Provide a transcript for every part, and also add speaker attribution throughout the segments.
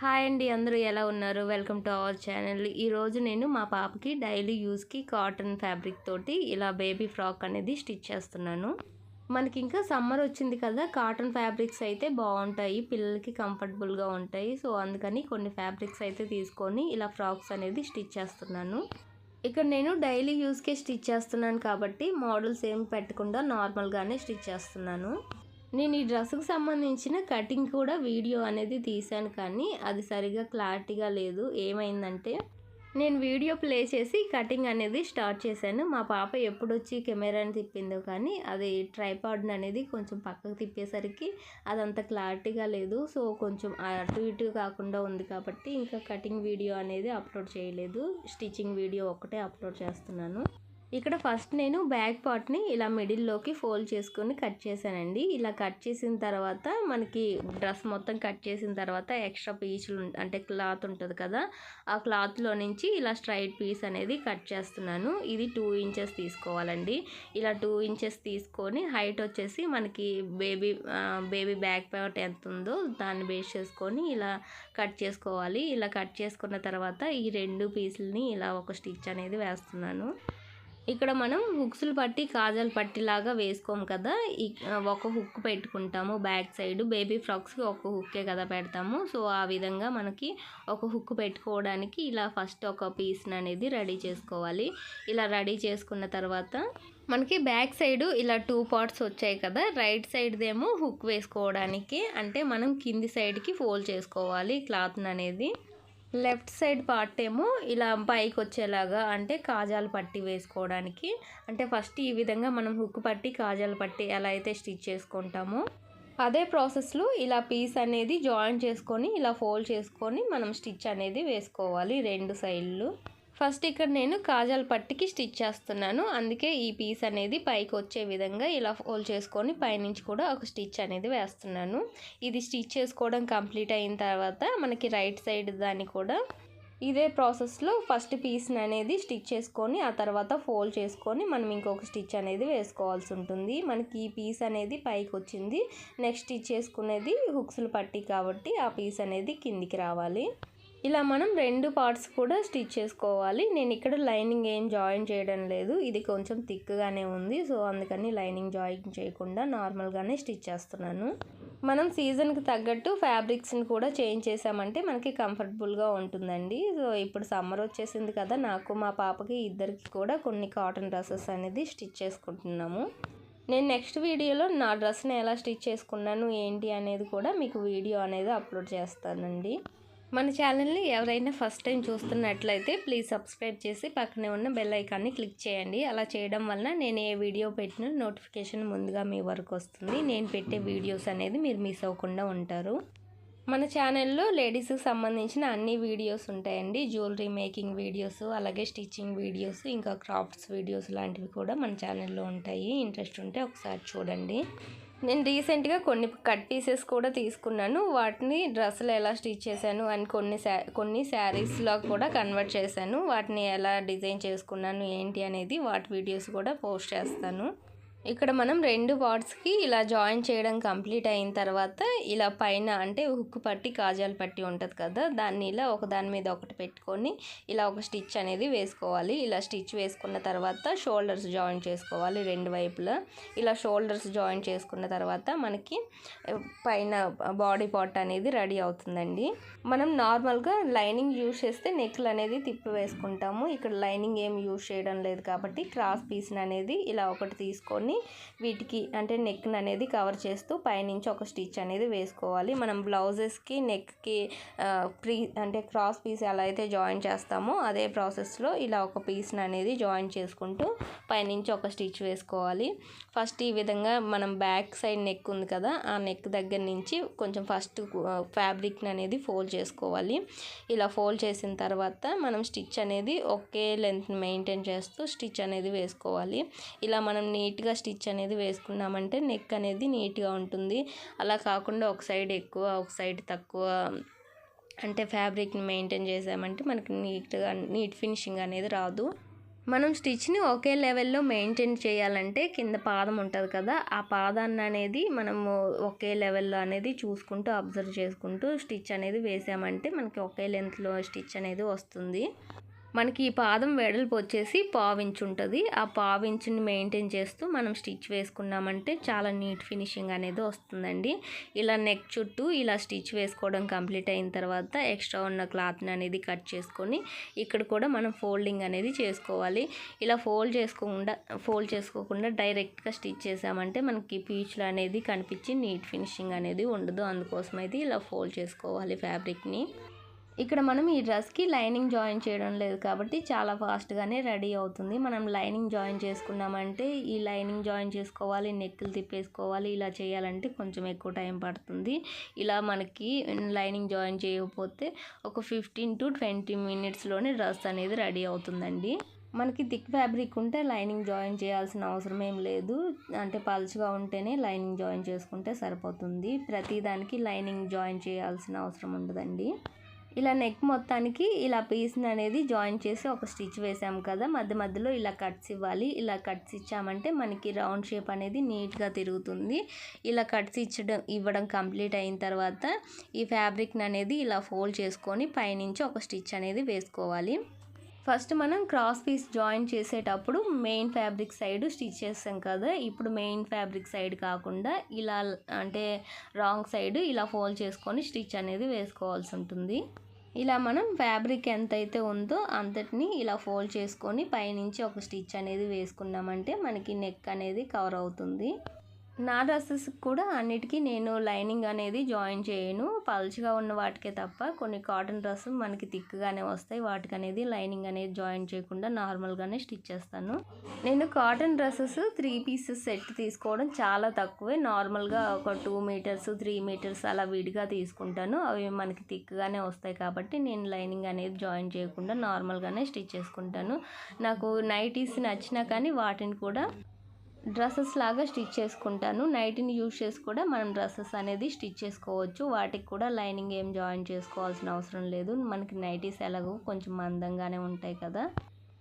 Speaker 1: Hi అండి, అందరూ ఎలా ఉన్నారు? Welcome to our channel. ఈరోజు నేను మా పాపకి డైలీ యూస్కి కాటన్ ఫ్యాబ్రిక్ తోటి ఇలా బేబీ ఫ్రాక్ అనేది స్టిచ్ చేస్తున్నాను. మనకి ఇంకా సమ్మర్ వచ్చింది కదా, కాటన్ ఫ్యాబ్రిక్స్ అయితే బాగుంటాయి, పిల్లలకి కంఫర్టబుల్గా ఉంటాయి. సో అందుకని కొన్ని ఫ్యాబ్రిక్స్ అయితే తీసుకొని ఇలా ఫ్రాక్స్ అనేది స్టిచ్ చేస్తున్నాను. ఇక్కడ నేను డైలీ యూస్కే స్టిచ్ చేస్తున్నాను కాబట్టి మోడల్స్ ఏం పెట్టకుండా నార్మల్గానే స్టిచ్ చేస్తున్నాను. నేను ఈ డ్రెస్కి సంబంధించిన కటింగ్ కూడా వీడియో అనేది తీశాను, కానీ అది సరిగా క్లారిటీగా లేదు. ఏమైందంటే నేను వీడియో ప్లే చేసి కటింగ్ అనేది స్టార్ట్ చేశాను. మా పాప ఎప్పుడొచ్చి కెమెరాని తిప్పిందో కానీ అది ట్రైపాడ్ని అనేది కొంచెం పక్కకు తిప్పేసరికి అదంత క్లారిటీగా లేదు. సో కొంచెం అటు ఇటు కాకుండా ఉంది కాబట్టి ఇంకా కటింగ్ వీడియో అనేది అప్లోడ్ చేయలేదు. స్టిచ్చింగ్ వీడియో ఒక్కటే అప్లోడ్ చేస్తున్నాను. ఇక్కడ ఫస్ట్ నేను బ్యాక్ పార్ట్ని ఇలా మిడిల్లోకి ఫోల్డ్ చేసుకొని కట్ చేశానండి. ఇలా కట్ చేసిన తర్వాత మనకి డ్రెస్ మొత్తం కట్ చేసిన తర్వాత ఎక్స్ట్రా పీసులు అంటే క్లాత్ ఉంటుంది కదా, ఆ క్లాత్లో నుంచి ఇలా స్ట్రైట్ పీస్ అనేది కట్ చేస్తున్నాను. ఇది 2 ఇంచెస్ తీసుకోవాలండి. ఇలా 2 ఇంచెస్ తీసుకొని హైట్ వచ్చేసి మనకి బేబీ బ్యాక్ పార్ట్ ఎంత ఉందో దాన్ని బేస్ చేసుకొని ఇలా కట్ చేసుకోవాలి. ఇలా కట్ చేసుకున్న తర్వాత ఈ 2 పీసులని ఇలా ఒక స్టిచ్ అనేది వేస్తున్నాను. ఇక్కడ మనం హుక్స్లు పట్టి కాజల్ పట్టి లాగా వేసుకోము కదా, ఒక హుక్ పెట్టుకుంటాము బ్యాక్ సైడ్. బేబీ ఫ్రాక్స్కి ఒక హుక్కే కదా పెడతాము. సో ఆ విధంగా మనకి ఒక హుక్ పెట్టుకోవడానికి ఇలా ఫస్ట్ ఒక పీస్ని అనేది రెడీ చేసుకోవాలి. ఇలా రెడీ చేసుకున్న తర్వాత మనకి బ్యాక్ సైడ్ ఇలా 2 పార్ట్స్ వచ్చాయి కదా, రైట్ సైడ్దేమో హుక్ వేసుకోవడానికి, అంటే మనం కింది సైడ్కి ఫోల్డ్ చేసుకోవాలి క్లాత్ని అనేది. లెఫ్ట్ సైడ్ పార్ట్ ఏమో ఇలా పైకి వచ్చేలాగా, అంటే కాజాలు పట్టి వేసుకోవడానికి. అంటే ఫస్ట్ ఈ విధంగా మనం హుక్ పట్టి కాజాలు పట్టి ఎలా అయితే స్టిచ్ చేసుకుంటామో అదే ప్రాసెస్లో ఇలా పీస్ అనేది జాయిన్ చేసుకొని ఇలా ఫోల్డ్ చేసుకొని మనం స్టిచ్ అనేది వేసుకోవాలి 2 సైడ్లు. ఫస్ట్ ఇక్కడ నేను కాజాల పట్టికి స్టిచ్ చేస్తున్నాను, అందుకే ఈ పీస్ అనేది పైకి వచ్చే విధంగా ఇలా ఫోల్డ్ చేసుకొని పైనుంచి కూడా ఒక స్టిచ్ అనేది వేస్తున్నాను. ఇది స్టిచ్ చేసుకోవడం కంప్లీట్ అయిన తర్వాత మనకి రైట్ సైడ్ దాన్ని కూడా ఇదే ప్రాసెస్లో ఫస్ట్ పీస్ని అనేది స్టిచ్ చేసుకొని ఆ తర్వాత ఫోల్డ్ చేసుకొని మనం ఇంకొక స్టిచ్ అనేది వేసుకోవాల్సి ఉంటుంది. మనకి ఈ పీస్ అనేది పైకి వచ్చింది, నెక్స్ట్ స్టిచ్ చేసుకునేది హుక్స్లు పట్టి కాబట్టి ఆ పీస్ అనేది కిందికి రావాలి. ఇలా మనం 2 పార్ట్స్ కూడా స్టిచ్ చేసుకోవాలి. నేను ఇక్కడ లైనింగ్ ఏం జాయిన్ చేయడం లేదు, ఇది కొంచెం థిక్గానే ఉంది. సో అందుకని లైనింగ్ జాయిన్ చేయకుండా నార్మల్గానే స్టిచ్ చేస్తున్నాను. మనం సీజన్కి తగ్గట్టు ఫ్యాబ్రిక్స్ని కూడా చేంజ్ చేసామంటే మనకి కంఫర్టబుల్గా ఉంటుందండి. సో ఇప్పుడు సమ్మర్ వచ్చేసింది కదా, నాకు మా పాపకి ఇద్దరికి కూడా కొన్ని కాటన్ డ్రెస్సెస్ అనేది స్టిచ్ చేసుకుంటున్నాము. నేను నెక్స్ట్ వీడియోలో నా డ్రెస్ని ఎలా స్టిచ్ చేసుకున్నాను ఏంటి అనేది కూడా మీకు వీడియో అనేది అప్లోడ్ చేస్తానండి. మన ఛానల్ని ఎవరైనా ఫస్ట్ టైం చూస్తున్నట్లయితే ప్లీజ్ సబ్స్క్రైబ్ చేసి పక్కనే ఉన్న బెల్ ఐకాన్ని క్లిక్ చేయండి. అలా చేయడం వలన నేను ఏ వీడియో పెట్టినా నోటిఫికేషన్ ముందుగా మీ వరకు వస్తుంది. నేను పెట్టే వీడియోస్ అనేది మీరు మిస్ అవ్వకుండా ఉంటారు. మన ఛానల్లో లేడీస్కి సంబంధించిన అన్ని వీడియోస్ ఉంటాయండి. జ్యువెలరీ మేకింగ్ వీడియోస్, అలాగే స్టిచ్చింగ్ వీడియోస్, ఇంకా క్రాఫ్ట్స్ వీడియోస్ లాంటివి కూడా మన ఛానల్లో ఉంటాయి. ఇంట్రెస్ట్ ఉంటే ఒకసారి చూడండి. నేను రీసెంట్గా కొన్ని కట్ పీసెస్ కూడా తీసుకున్నాను, వాటిని డ్రెస్సులు ఎలా స్టిచ్ చేశాను అని కొన్ని శారీస్లో కూడా కన్వర్ట్ చేశాను. వాటిని ఎలా డిజైన్ చేసుకున్నాను ఏంటి అనేది వాటి వీడియోస్ కూడా పోస్ట్ చేస్తాను. ఇక్కడ మనం 2 పార్ట్స్కి ఇలా జాయిన్ చేయడం కంప్లీట్ అయిన తర్వాత ఇలా పైన అంటే హుక్ పట్టి కాజాలు పట్టి ఉంటుంది కదా, దాన్ని ఇలా ఒకదాని మీద ఒకటి పెట్టుకొని ఇలా ఒక స్టిచ్ అనేది వేసుకోవాలి. ఇలా స్టిచ్ వేసుకున్న తర్వాత షోల్డర్స్ జాయిన్ చేసుకోవాలి 2 వైపులా. ఇలా షోల్డర్స్ జాయిన్ చేసుకున్న తర్వాత మనకి పైన బాడీ పార్ట్ అనేది రెడీ అవుతుందండి. మనం నార్మల్గా లైనింగ్ యూజ్ చేస్తే నెక్లు అనేది తిప్పి వేసుకుంటాము. ఇక్కడ లైనింగ్ ఏం యూజ్ చేయడం లేదు కాబట్టి క్రాస్ పీస్ని అనేది ఇలా ఒకటి తీసుకొని వీటికి అంటే నెక్ అనేది కవర్ చేస్తూ పైనుంచి ఒక స్టిచ్ అనేది వేసుకోవాలి. మనం బ్లౌజెస్కి నెక్కి అంటే క్రాస్ పీస్ ఎలా అయితే జాయిన్ చేస్తామో అదే ప్రాసెస్లో ఇలా ఒక పీస్ని అనేది జాయిన్ చేసుకుంటూ పైనుంచి ఒక స్టిచ్ వేసుకోవాలి. ఫస్ట్ ఈ విధంగా మనం బ్యాక్ సైడ్ నెక్ ఉంది కదా, ఆ నెక్ దగ్గర నుంచి కొంచెం ఫస్ట్ ఫ్యాబ్రిక్ని అనేది ఫోల్డ్ చేసుకోవాలి. ఇలా ఫోల్డ్ చేసిన తర్వాత మనం స్టిచ్ అనేది ఒకే లెంత్ మెయింటైన్ చేస్తూ స్టిచ్ అనేది వేసుకోవాలి. ఇలా మనం నీట్గా స్టిచ్ అనేది వేసుకున్నామంటే నెక్ అనేది నీట్గా ఉంటుంది. అలా కాకుండా ఒక సైడ్ ఎక్కువ ఒక సైడ్ తక్కువ అంటే ఫ్యాబ్రిక్ని మెయింటైన్ చేసామంటే మనకి నీట్ ఫినిషింగ్ అనేది రాదు. మనం స్టిచ్ని ఒకే లెవెల్లో మెయింటైన్ చేయాలంటే కింద పాదం ఉంటుంది కదా, ఆ పాదాన్ని అనేది మనము ఒకే లెవెల్లో అనేది చూసుకుంటూ అబ్జర్వ్ చేసుకుంటూ స్టిచ్ అనేది వేసామంటే మనకి ఒకే లెంత్లో స్టిచ్ అనేది వస్తుంది. మనకి ఈ పాదం వెడల్పు వచ్చేసి పావించు ఉంటుంది. ఆ పావించుని మెయింటైన్ చేస్తూ మనం స్టిచ్ వేసుకున్నామంటే చాలా నీట్ ఫినిషింగ్ అనేది వస్తుందండి. ఇలా నెక్ చుట్టూ ఇలా స్టిచ్ వేసుకోవడం కంప్లీట్ అయిన తర్వాత ఎక్స్ట్రా ఉన్న క్లాత్ని అనేది కట్ చేసుకొని ఇక్కడ కూడా మనం ఫోల్డింగ్ అనేది చేసుకోవాలి. ఇలా ఫోల్డ్ చేసుకోకుండా డైరెక్ట్గా స్టిచ్ చేసామంటే మనకి పీచులు అనేది కనిపించి నీట్ ఫినిషింగ్ అనేది ఉండదు. అందుకోసం అయితే ఇలా ఫోల్డ్ చేసుకోవాలి ఫ్యాబ్రిక్ని. ఇక్కడ మనం ఈ డ్రెస్కి లైనింగ్ జాయిన్ చేయడం లేదు కాబట్టి చాలా ఫాస్ట్గానే రెడీ అవుతుంది. మనం లైనింగ్ జాయిన్ చేసుకున్నామంటే ఈ లైనింగ్ జాయిన్ చేసుకోవాలి, నెక్కులు తిప్పేసుకోవాలి, ఇలా చేయాలంటే కొంచెం ఎక్కువ టైం పడుతుంది. ఇలా మనకి లైనింగ్ జాయిన్ చేయకపోతే ఒక 15 to 20 మినిట్స్లోనే డ్రెస్ అనేది రెడీ అవుతుందండి. మనకి థిక్ ఫ్యాబ్రిక్ ఉంటే లైనింగ్ జాయిన్ చేయాల్సిన అవసరం ఏం లేదు. అంటే పల్చగా ఉంటేనే లైనింగ్ జాయిన్ చేసుకుంటే సరిపోతుంది. ప్రతిదానికి లైనింగ్ జాయిన్ చేయాల్సిన అవసరం ఉండదండి. ఇలా నెక్ మొత్తానికి ఇలా పీస్ని అనేది జాయిన్ చేసి ఒక స్టిచ్ వేసాము కదా, మధ్య మధ్యలో ఇలా కట్స్ ఇవ్వాలి. ఇలా కట్స్ ఇచ్చామంటే మనకి రౌండ్ షేప్ అనేది నీట్గా తిరుగుతుంది. ఇలా కట్స్ ఇవ్వడం కంప్లీట్ అయిన తర్వాత ఈ ఫ్యాబ్రిక్ని అనేది ఇలా ఫోల్డ్ చేసుకొని పైనుంచి ఒక స్టిచ్ అనేది వేసుకోవాలి. ఫస్ట్ మనం క్రాస్ పీస్ జాయిన్ చేసేటప్పుడు మెయిన్ ఫ్యాబ్రిక్ సైడ్ స్టిచ్ చేస్తాం కదా, ఇప్పుడు మెయిన్ ఫ్యాబ్రిక్ సైడ్ కాకుండా ఇలా అంటే రాంగ్ సైడ్ ఇలా ఫోల్డ్ చేసుకొని స్టిచ్ అనేది వేసుకోవాల్సి ఉంటుంది. ఇలా మనం ఫ్యాబ్రిక్ ఎంతైతే ఉందో అంతటిని ఇలా ఫోల్డ్ చేసుకొని పైనుంచి ఒక స్టిచ్ అనేది వేసుకున్నామంటే మనకి నెక్ అనేది కవర్ అవుతుంది. నా డ్రెస్సెస్ కూడా అన్నిటికీ నేను లైనింగ్ అనేది జాయిన్ చేయను, పల్చగా ఉన్న వాటికే తప్ప. కొన్ని కాటన్ డ్రెస్ మనకి థిక్గానే వస్తాయి, వాటికి అనేది లైనింగ్ అనేది జాయిన్ చేయకుండా నార్మల్గానే స్టిచ్ చేస్తాను. నేను కాటన్ డ్రెస్సెస్ 3 పీసెస్ సెట్ తీసుకోవడం చాలా తక్కువే. నార్మల్గా ఒక 2 మీటర్స్ 3 మీటర్స్ అలా విడిగా తీసుకుంటాను. అవి మనకి థిక్గానే వస్తాయి కాబట్టి నేను లైనింగ్ అనేది జాయిన్ చేయకుండా నార్మల్గానే స్టిచ్ చేసుకుంటాను. నాకు నైటీస్ నచ్చినా కానీ వాటిని కూడా డ్రెస్సెస్ లాగా స్టిచ్ చేసుకుంటాను. నైటీని యూజ్ చేసి కూడా మనం డ్రెస్సెస్ అనేది స్టిచ్ చేసుకోవచ్చు. వాటికి కూడా లైనింగ్ ఏం జాయిన్ చేసుకోవాల్సిన అవసరం లేదు. మనకి నైటీస్ ఎలాగో కొంచెం మందంగానే ఉంటాయి కదా.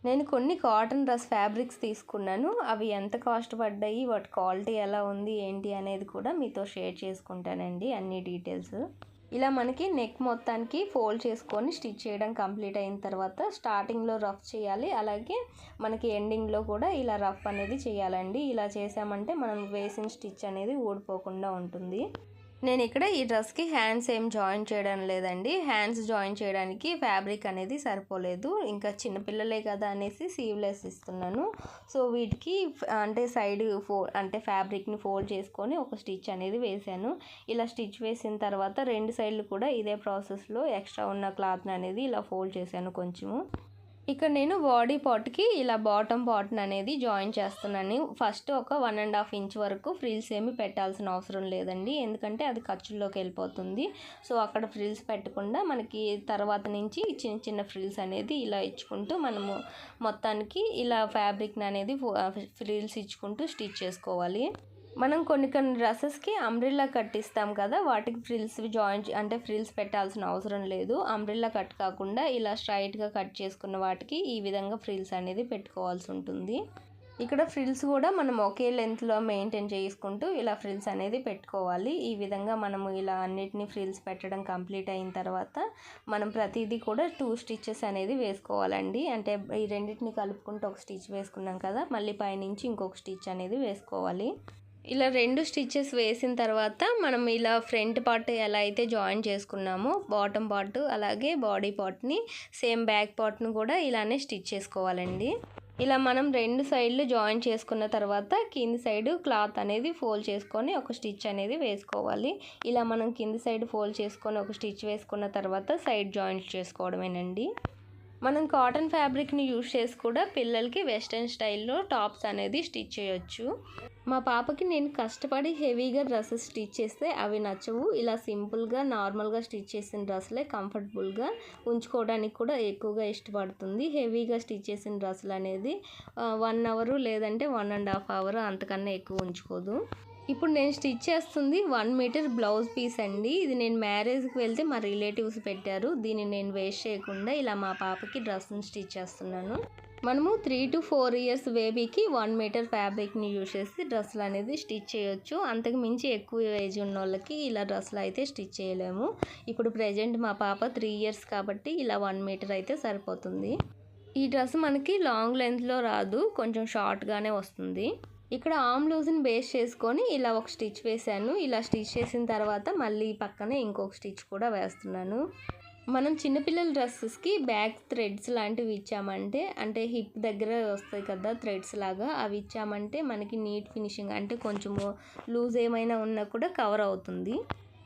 Speaker 1: నేను కొన్ని కాటన్ డ్రెస్ ఫ్యాబ్రిక్స్ తీసుకున్నాను. అవి ఎంత కాస్ట్ పడ్డాయి, వాటి క్వాలిటీ ఎలా ఉంది ఏంటి అనేది కూడా మీతో షేర్ చేసుకుంటానండి అన్ని డీటెయిల్స్. ఇలా మనకి నెక్ మొత్తానికి ఫోల్డ్ చేసుకొని స్టిచ్ చేయడం కంప్లీట్ అయిన తర్వాత స్టార్టింగ్లో రఫ్ చేయాలి, అలాగే మనకి ఎండింగ్లో కూడా ఇలా రఫ్ అనేది చేయాలండి. ఇలా చేసామంటే మనం వేసిన స్టిచ్ అనేది ఊడిపోకుండా ఉంటుంది. నేను ఇక్కడ ఈ డ్రెస్కి హ్యాండ్స్ ఏం జాయిన్ చేయడం లేదండి. హ్యాండ్స్ జాయిన్ చేయడానికి ఫ్యాబ్రిక్ అనేది సరిపోలేదు, ఇంకా చిన్నపిల్లలే కదా అనేసి సీవ్లెస్ ఇస్తున్నాను. సో వీటికి అంటే సైడ్ అంటే ఫ్యాబ్రిక్ని ఫోల్డ్ చేసుకొని ఒక స్టిచ్ అనేది వేసాను. ఇలా స్టిచ్ వేసిన తర్వాత 2 సైడ్లు కూడా ఇదే ప్రాసెస్లో ఎక్స్ట్రా ఉన్న క్లాత్ని అనేది ఇలా ఫోల్డ్ చేశాను కొంచెము. ఇక్కడ నేను బాడీ పార్ట్కి ఇలా బాటమ్ పార్ట్ని అనేది జాయిన్ చేస్తున్నాను. ఫస్ట్ ఒక 1.5 ఇంచ్ వరకు ఫ్రిల్స్ ఏమి పెట్టాల్సిన అవసరం లేదండి, ఎందుకంటే అది ఖర్చుల్లోకి వెళ్ళిపోతుంది. సో అక్కడ ఫ్రిల్స్ పెట్టకుండా మనకి తర్వాత నుంచి చిన్న చిన్న ఫ్రిల్స్ అనేది ఇలా ఇచ్చుకుంటూ మనము మొత్తానికి ఇలా ఫ్యాబ్రిక్ని అనేది ఫ్రిల్స్ ఇచ్చుకుంటూ స్టిచ్ చేసుకోవాలి. మనం కొన్ని డ్రెస్సెస్కి అంబ్రిల్లా కట్ ఇస్తాం కదా, వాటికి ఫ్రిల్స్ జాయిన్ అంటే ఫ్రిల్స్ పెట్టాల్సిన అవసరం లేదు. అంబ్రిల్లా కట్ కాకుండా ఇలా స్ట్రైట్గా కట్ చేసుకున్న వాటికి ఈ విధంగా ఫ్రిల్స్ అనేది పెట్టుకోవాల్సి ఉంటుంది. ఇక్కడ ఫ్రిల్స్ కూడా మనం ఒకే లెంత్లో మెయింటైన్ చేసుకుంటూ ఇలా ఫ్రిల్స్ అనేది పెట్టుకోవాలి. ఈ విధంగా మనము ఇలా అన్నిటినీ ఫ్రిల్స్ పెట్టడం కంప్లీట్ అయిన తర్వాత మనం ప్రతిదీ కూడా 2 స్టిచెస్ అనేది వేసుకోవాలండి. అంటే ఈ రెండింటిని కలుపుకుంటూ ఒక స్టిచ్ వేసుకున్నాం కదా, మళ్ళీ పైనుంచి ఇంకొక స్టిచ్ అనేది వేసుకోవాలి. ఇలా 2 స్టిచెస్ వేసిన తర్వాత మనం ఇలా ఫ్రంట్ పార్ట్ ఎలా అయితే జాయిన్ చేసుకున్నామో బాటమ్ పార్ట్ అలాగే బాడీ పార్ట్ని సేమ్ బ్యాక్ పార్ట్ను కూడా ఇలానే స్టిచ్ చేసుకోవాలండి. ఇలా మనం 2 సైడ్లు జాయిన్ చేసుకున్న తర్వాత కింది సైడ్ క్లాత్ అనేది ఫోల్డ్ చేసుకొని ఒక స్టిచ్ అనేది వేసుకోవాలి. ఇలా మనం కింది సైడ్ ఫోల్డ్ చేసుకొని ఒక స్టిచ్ వేసుకున్న తర్వాత సైడ్ జాయింట్స్ చేసుకోవడమేనండి. మనం కాటన్ ఫ్యాబ్రిక్ని యూజ్ చేసి కూడా పిల్లలకి వెస్ట్రన్ స్టైల్లో టాప్స్ అనేది స్టిచ్ చేయొచ్చు. మా పాపకి నేను కష్టపడి హెవీగా డ్రెస్సెస్ స్టిచ్ చేస్తే అవి నచ్చవు. ఇలా సింపుల్గా నార్మల్గా స్టిచ్ చేసిన డ్రెస్సులే కంఫర్టబుల్గా ఉంచుకోవడానికి కూడా ఎక్కువగా ఇష్టపడుతుంది. హెవీగా స్టిచ్ చేసిన డ్రెస్సులు అనేది 1 అవర్ లేదంటే 1.5 అవర్ అంతకన్నా ఎక్కువ ఉంచుకోదు. ఇప్పుడు నేను స్టిచ్ చేస్తుంది 1 మీటర్ బ్లౌజ్ పీస్ అండి. ఇది నేను మ్యారేజ్కి వెళ్తే మా రిలేటివ్స్ పెట్టారు. దీన్ని నేను వేస్ట్ చేయకుండా ఇలా మా పాపకి డ్రెస్ని స్టిచ్ చేస్తున్నాను. మనము 3 to 4 ఇయర్స్ బేబీకి 1 మీటర్ ఫ్యాబ్రిక్ని యూజ్ చేసి డ్రెస్సులు అనేది స్టిచ్ చేయొచ్చు. అంతకు మించి ఎక్కువ ఏజ్ ఉన్న వాళ్ళకి ఇలా డ్రెస్సులు అయితే స్టిచ్ చేయలేము. ఇప్పుడు ప్రజెంట్ మా పాప 3 ఇయర్స్ కాబట్టి ఇలా 1 మీటర్ అయితే సరిపోతుంది. ఈ డ్రెస్ మనకి లాంగ్ లెంత్లో రాదు, కొంచెం షార్ట్గానే వస్తుంది. ఇక్కడ ఆర్మ్ లూజ్ని బేస్ చేసుకొని ఇలా ఒక స్టిచ్ వేసాను. ఇలా స్టిచ్ చేసిన తర్వాత మళ్ళీ పక్కనే ఇంకొక స్టిచ్ కూడా వేస్తున్నాను. మనం చిన్నపిల్లల డ్రెస్సెస్కి బ్యాక్ థ్రెడ్స్ లాంటివి ఇచ్చామంటే, అంటే హిప్ దగ్గర వస్తాయి కదా థ్రెడ్స్ లాగా, అవి ఇచ్చామంటే మనకి నీట్ ఫినిషింగ్, అంటే కొంచెము లూజ్ ఏమైనా ఉన్నా కూడా కవర్ అవుతుంది.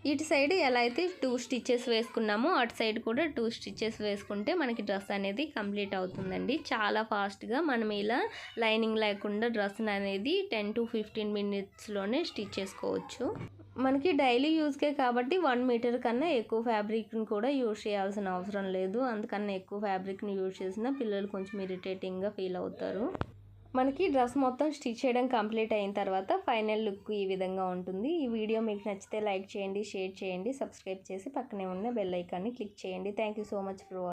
Speaker 1: ఇటు సైడ్ ఎలా అయితే 2 స్టిచెస్ వేసుకున్నామో అటు సైడ్ కూడా 2 స్టిచెస్ వేసుకుంటే మనకి డ్రెస్ అనేది కంప్లీట్ అవుతుందండి. చాలా ఫాస్ట్గా మనం ఇలా లైనింగ్ లేకుండా డ్రెస్ అనేది 10 to 15 మినిట్స్లోనే స్టిచ్ చేసుకోవచ్చు. మనకి డైలీ యూజ్కే కాబట్టి 1 మీటర్ కన్నా ఎక్కువ ఫ్యాబ్రిక్ని కూడా యూజ్ చేయాల్సిన అవసరం లేదు. అందుకన్నా ఎక్కువ ఫ్యాబ్రిక్ని యూజ్ చేసినా పిల్లలు కొంచెం ఇరిటేటింగ్గా ఫీల్ అవుతారు. మనకి డ్రెస్ మొత్తం స్టిచ్ చేయడం కంప్లీట్ అయిన తర్వాత ఫైనల్ లుక్ ఈ విధంగా ఉంటుంది. ఈ వీడియో మీకు నచ్చితే లైక్ చేయండి, షేర్ చేయండి, సబ్స్క్రైబ్ చేసి పక్కనే ఉన్న బెల్ ఐకాన్ని క్లిక్ చేయండి. Thank you so much for watching.